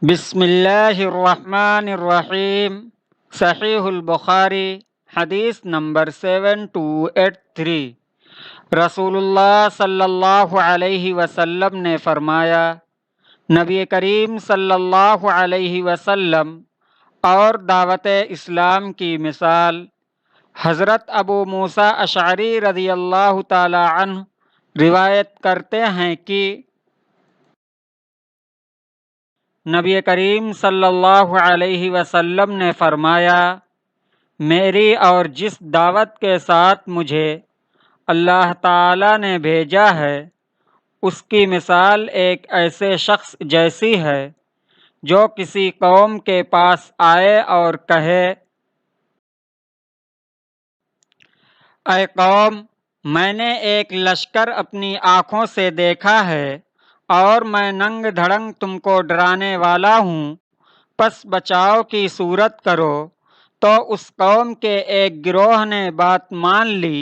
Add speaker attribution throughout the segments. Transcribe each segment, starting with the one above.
Speaker 1: بسم اللہ الرحمن الرحیم۔ صحیح البخاری حدیث نمبر 7283۔ رسول اللہ صلی اللہ علیہ وسلم نے فرمایا، نبی کریم صلی اللہ علیہ وسلم اور دعوت اسلام کی مثال۔ حضرت ابو موسیٰ اشعری رضی اللہ تعالی عنہ روایت کرتے ہیں کہ نبی کریم صلی اللہ علیہ وسلم نے فرمایا، میری اور جس دعوت کے ساتھ مجھے اللہ تعالی نے بھیجا ہے اس کی مثال ایک ایسے شخص جیسی ہے جو کسی قوم کے پاس آئے اور کہے، اے قوم، میں نے ایک لشکر اپنی آنکھوں سے دیکھا ہے اور میں ننگ دھڑنگ تم کو ڈرانے والا ہوں، پس بچاؤ کی صورت کرو۔ تو اس قوم کے ایک گروہ نے بات مان لی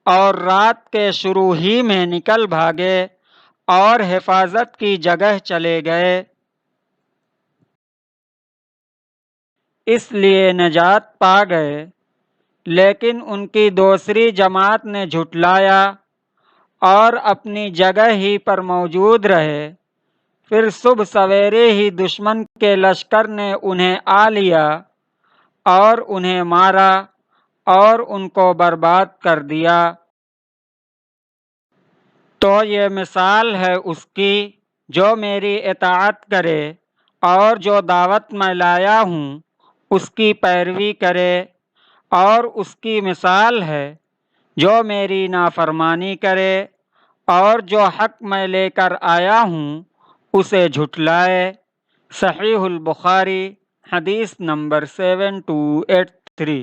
Speaker 1: اور رات کے شروع ہی میں نکل بھاگے اور حفاظت کی جگہ چلے گئے، اس لیے نجات پا گئے۔ لیکن ان کی دوسری جماعت نے جھٹلایا اور اپنی جگہ ہی پر موجود رہے۔ پھر صبح سویرے ہی دشمن کے لشکر نے انہیں آ لیا اور انہیں مارا اور ان کو برباد کر دیا۔ تو یہ مثال ہے اس کی جو میری اطاعت کرے اور جو دعوت میں لایا ہوں اس کی پیروی کرے، اور اس کی مثال ہے جو میری نافرمانی کرے اور جو حق میں لے کر آیا ہوں اسے جھٹلائے۔ صحیح البخاری حدیث نمبر 7283۔